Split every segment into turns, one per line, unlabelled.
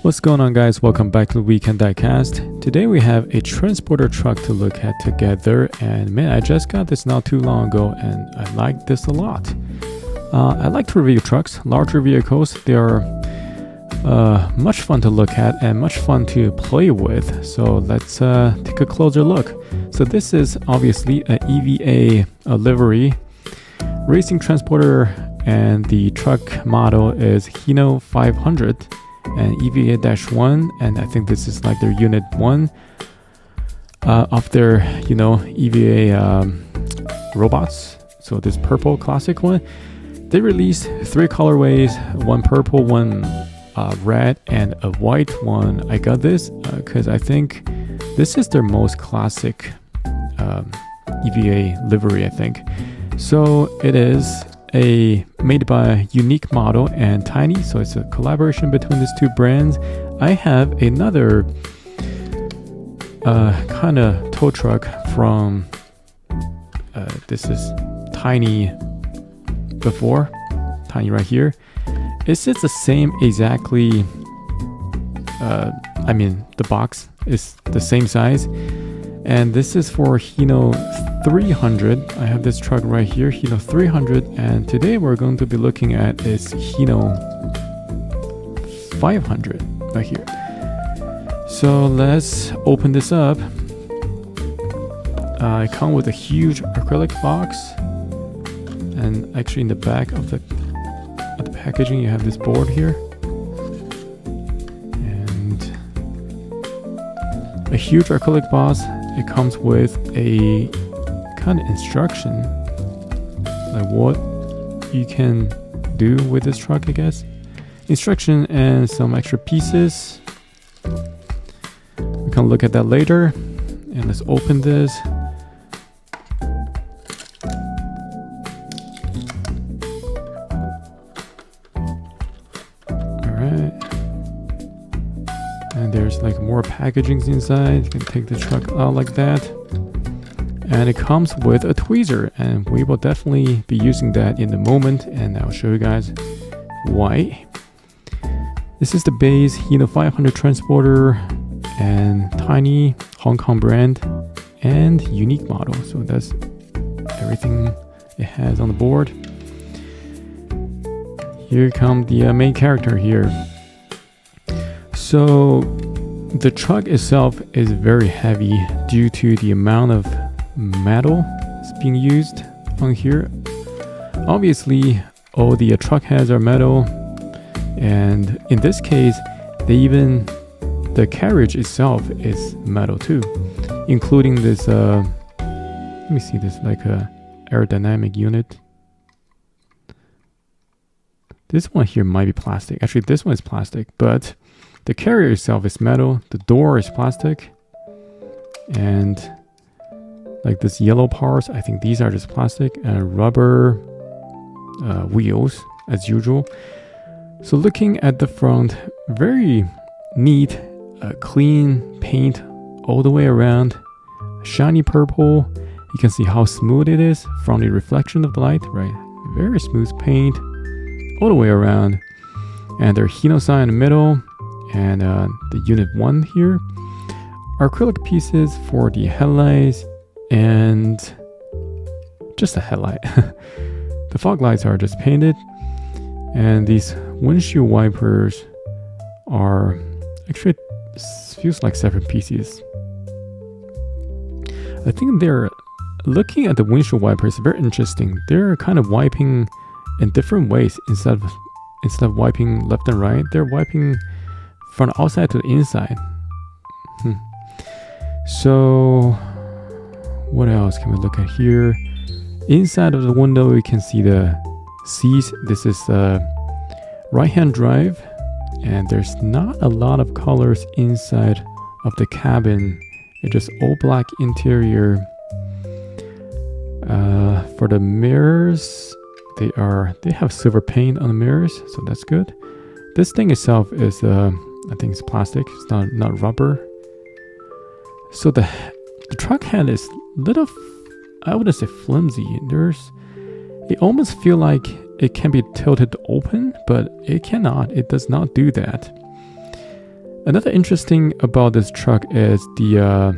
What's going on, guys? Welcome back to the Weekend Diecast. Today we have a transporter truck to look at together, and man, I just got this not too long ago and I like this a lot. I like to review trucks, larger vehicles. They are much fun to look at and much fun to play with. So let's take a closer look. So this is obviously an EVA livery racing transporter, and the truck model is HINO 500 and EVA-1, and I think this is like their unit 1 of their EVA robots. So this purple classic one, they released 3 colorways, one purple, one red, and a white one. I got this because I think this is their most classic EVA livery, I think. So it is made by Unique Model and Tiny, so it's a collaboration between these two brands. I have another kind of tow truck from this is Tiny before, Tiny right here. It's just the same exactly. I mean, the box is the same size, and this is for HINO 300. I have this truck right here, HINO 300, and today we're going to be looking at is HINO 500 right here. So let's open this up. I come with a huge acrylic box, and actually in the back of the packaging you have this board here, and a huge acrylic box. It comes with a kind of instruction, like what you can do with this truck, I guess. Instruction and some extra pieces. We can look at that later. And let's open this. Alright. And there's like more packagings inside. You can take the truck out like that. And it comes with a tweezer, and we will definitely be using that in a moment, and I'll show you guys why. This is the base HINO 500 transporter, and Tiny Hong Kong brand and Unique Model. So that's everything it has on the board. Here comes the main character here. So the truck itself is very heavy due to the amount of metal is being used on here. Obviously all the truck heads are metal, and in this case the carriage itself is metal too, including this let me see, this like a aerodynamic unit. This one here might be plastic. Actually this one is plastic, but the carrier itself is metal. The door is plastic, and like this yellow parts, I think these are just plastic, and rubber wheels as usual. So looking at the front, very neat, clean paint all the way around, shiny purple. You can see how smooth it is from the reflection of the light, right? Very smooth paint all the way around, and their HINO sign in the middle, and the unit 1 here. Acrylic pieces for the headlights and just a headlight. The fog lights are just painted, and these windshield wipers are actually, feels like separate pieces. I think they're looking at the windshield wipers, very interesting. They're kind of wiping in different ways. Instead of wiping left and right, they're wiping from the outside to the inside. So what else can we look at here? Inside of the window, you can see the seats. This is right-hand drive, and there's not a lot of colors inside of the cabin. It's just all black interior. For the mirrors, they have silver paint on the mirrors, so that's good. This thing itself is I think it's plastic. It's not rubber. So the truck head is little, I wouldn't say flimsy. It almost feel like it can be tilted open, but it cannot. It does not do that. Another interesting about this truck is the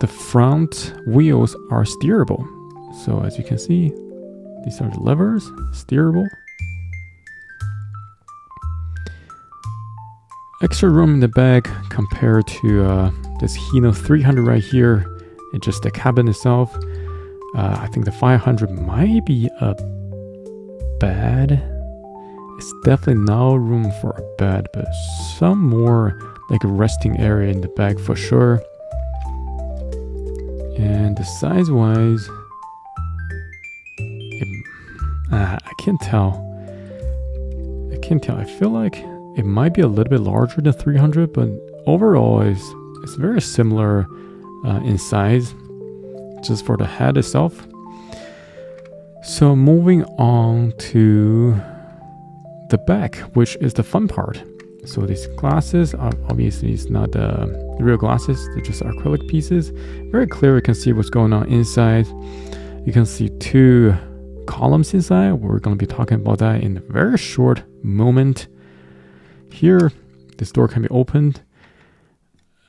front wheels are steerable. So as you can see, these are the levers, steerable. Extra room in the back compared to this HINO 300 right here. It's just the cabin itself. I think the 500 might be a bed. It's definitely no room for a bed, but some more like a resting area in the back for sure. And the size wise, I can't tell. I feel like it might be a little bit larger than 300, but overall it's very similar in size, just for the head itself. So moving on to the back, which is the fun part. So these glasses, obviously it's not real glasses, they're just acrylic pieces. Very clear, you can see what's going on inside. You can see 2 columns inside. We're going to be talking about that in a very short moment. Here, this door can be opened.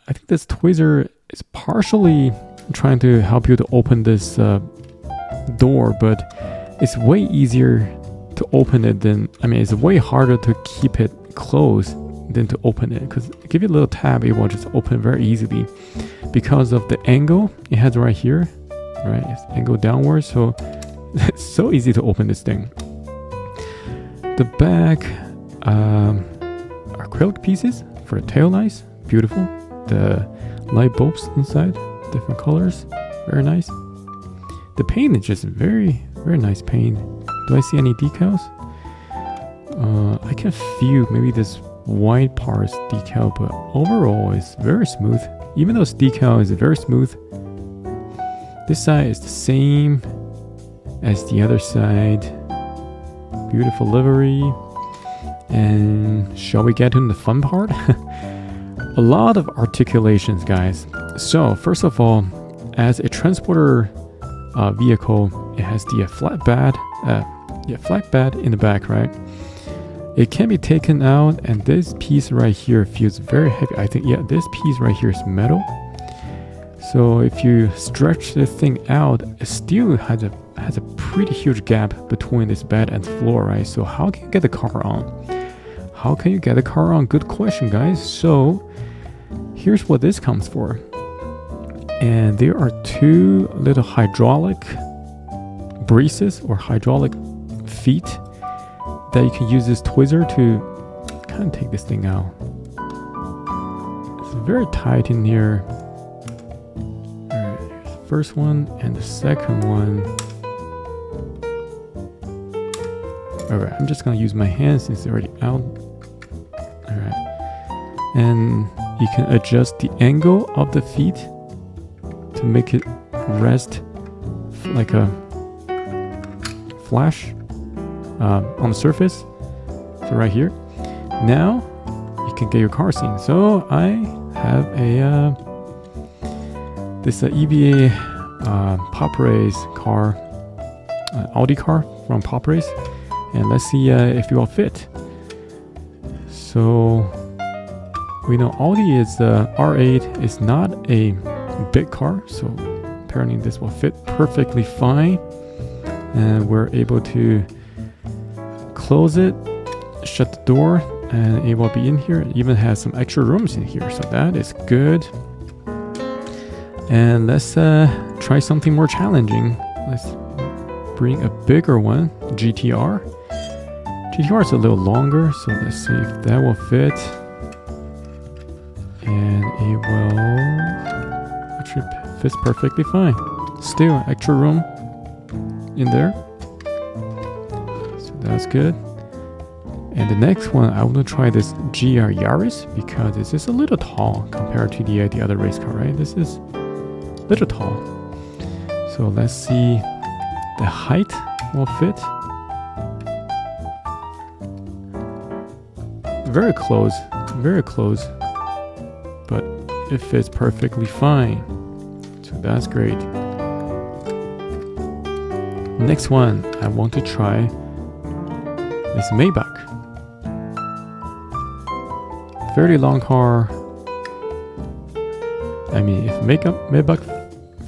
I think this tweezer is partially trying to help you to open this door, but it's way easier to open it than, it's way harder to keep it closed than to open it, because give you a little tab, it will just open very easily because of the angle it has right here, right? It's angled downwards, so it's so easy to open this thing. The back, acrylic pieces for the tail lights, beautiful. The light bulbs inside, different colors, very nice. The paint is just very, very nice paint. Do I see any decals? I can feel maybe this white part is decal, but overall it's very smooth. Even though it's decal, is very smooth. This side is the same as the other side. Beautiful livery. And shall we get into the fun part? A lot of articulations, guys. So first of all, as a transporter vehicle, it has the flatbed in the back, right? It can be taken out, and this piece right here feels very heavy. I think, yeah, this piece right here is metal. So if you stretch this thing out, it still has a pretty huge gap between this bed and the floor, right? So how can you get the car on? How can you get the car on? Good question, guys. So here's what this comes for. And there are 2 little hydraulic braces or hydraulic feet that you can use this tweezer to kind of take this thing out. It's very tight in here. Alright, here's the first one and the second one. Alright, I'm just gonna use my hand since it's already out. Alright. And you can adjust the angle of the feet to make it rest like a flash on the surface. So right here. Now you can get your car seen. So I have a this EVA Pop Race car, Audi car from Pop Race, and let's see if it will fit. So we know Audi is R8 is not a big car, so apparently this will fit perfectly fine, and we're able to close it, shut the door, and it will be in here. It even has some extra rooms in here, so that is good. And let's try something more challenging. Let's bring a bigger one, GTR. GTR is a little longer, so let's see if that will fit. And it will actually fits perfectly fine. Still extra room in there, so that's good. And the next one, I want to try this GR Yaris because this is a little tall compared to the other race car, right? This is a little tall. So let's see, the height will fit. Very close, but it fits perfectly fine. So that's great. Next one, I want to try this Maybach. fairly long car. I mean, if Maybach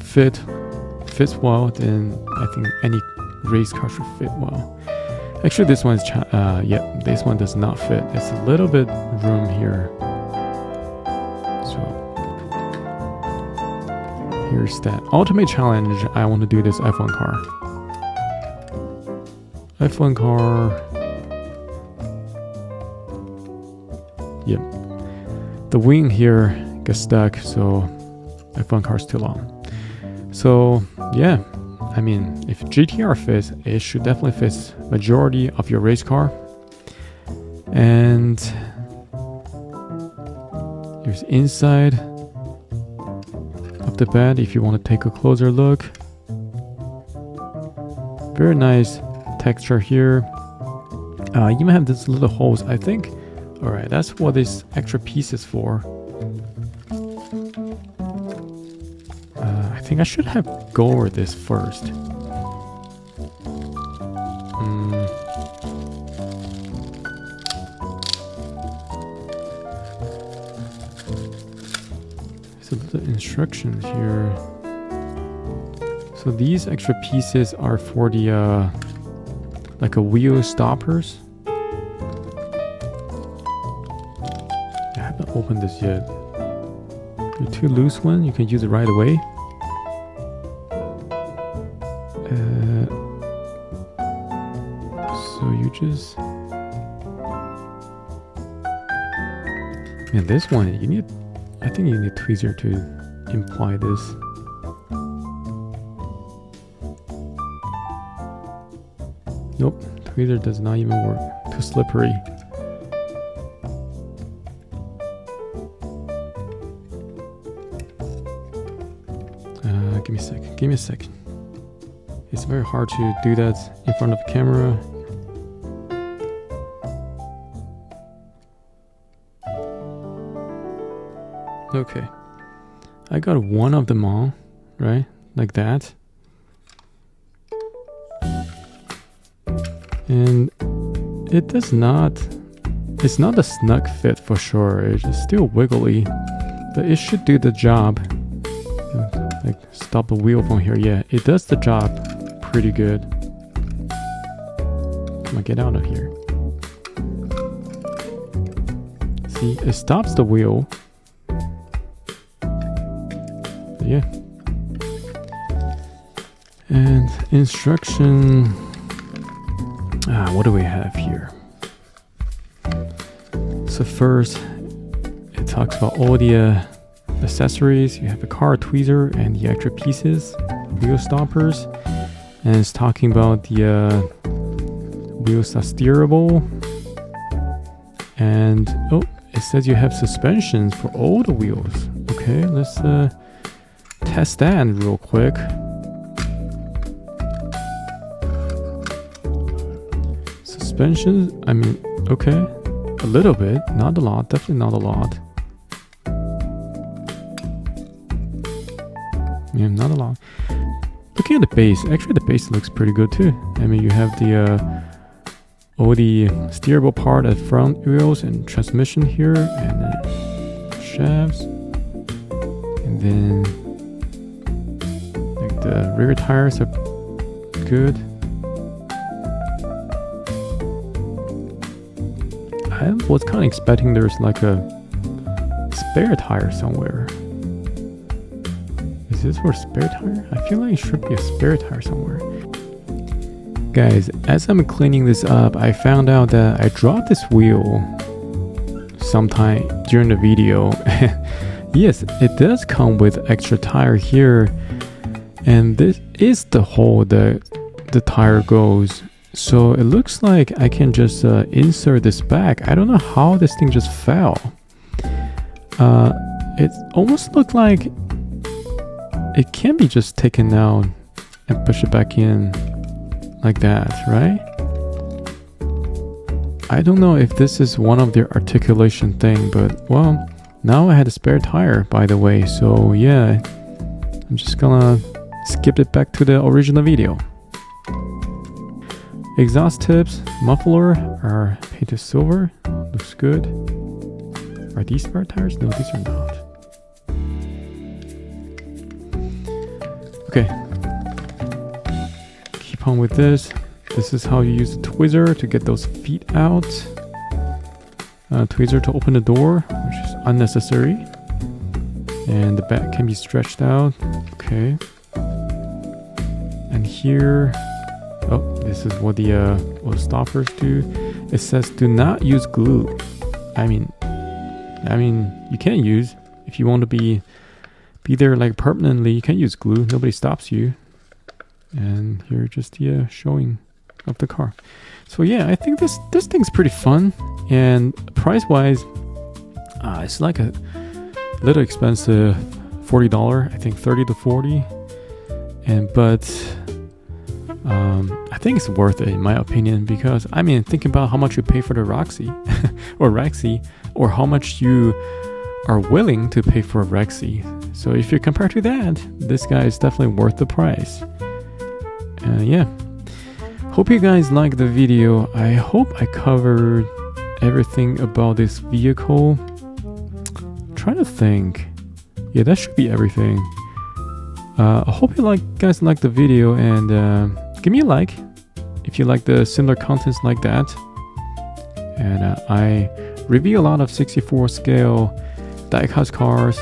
fits well, then I think any race car should fit well. Actually, this one is yeah, this one does not fit. It's a little bit room here. So here's that ultimate challenge. I want to do this F1 car. F1 car. Yep. The wing here gets stuck, so F1 car is too long. So yeah, I mean, if GTR fits, it should definitely fit majority of your race car. And here's inside of the bed if you want to take a closer look. Very nice texture here. You even have these little holes, I think. All right, that's what this extra piece is for. I think I should have go over this first. So the instructions here. So these extra pieces are for the like a wheel stoppers. I haven't opened this yet. They're too loose one. You can use it right away. So you just, and this one you need. I think you need a tweezer to imply this. Nope, tweezer does not even work. Too slippery. Give me a second. Give me a second. It's very hard to do that in front of the camera. Okay. I got one of them on, right? Like that. And it does not, it's not a snug fit for sure. It's still wiggly, but it should do the job. Like stop the wheel from here. Yeah, it does the job pretty good. Come on, get out of here. See, it stops the wheel. But yeah. And instruction. What do we have here? So first, it talks about all the accessories. You have the car tweezer and the extra pieces, wheel stoppers, and it's talking about the wheels are steerable. And oh, it says you have suspensions for all the wheels. Okay, let's test that real quick. Suspensions, I mean, okay, a little bit, not a lot, definitely not a lot. Yeah, not a lot. Looking at the base, actually the base looks pretty good too. I mean, you have the all the steerable part at front wheels and transmission here, and then shafts, and then like the rear tires are good. I was kind of expecting there's like a spare tire somewhere. Is this for a spare tire? I feel like it should be a spare tire somewhere. Guys, as I'm cleaning this up, I found out that I dropped this wheel sometime during the video. Yes, it does come with extra tire here. And this is the hole that the tire goes. So it looks like I can just insert this back. I don't know how this thing just fell. It almost looked like it can be just taken out and push it back in like that, right? I don't know if this is one of their articulation thing, but well, now I had a spare tire, by the way. So yeah, I'm just gonna skip it back to the original video. Exhaust tips, muffler are painted silver. Looks good. Are these spare tires? No, these are not. Okay. Keep on with this. This is how you use the tweezer to get those feet out. Tweezer to open the door, which is unnecessary. And the back can be stretched out. Okay. And here, oh, this is what the stoppers do. It says do not use glue. I mean, you can use if you want to be there like permanently. You can use glue. Nobody stops you. And here just the showing of the car. So yeah, I think this thing's pretty fun. And price wise, it's like a little expensive, $40. I think 30 to 40. But I think it's worth it in my opinion, because I mean, think about how much you pay for the Roxy or Rexy, or how much you are willing to pay for a Rexy. So if you compare to that, this guy is definitely worth the price. Yeah, hope you guys like the video. I hope I covered everything about this vehicle. I'm trying to think. Yeah, that should be everything. I hope you guys like the video, and give me a like if you like the similar contents like that. And I review a lot of 64 scale diecast cars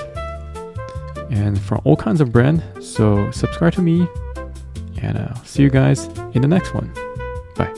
and from all kinds of brands. So subscribe to me, and I'll see you guys in the next one. Bye.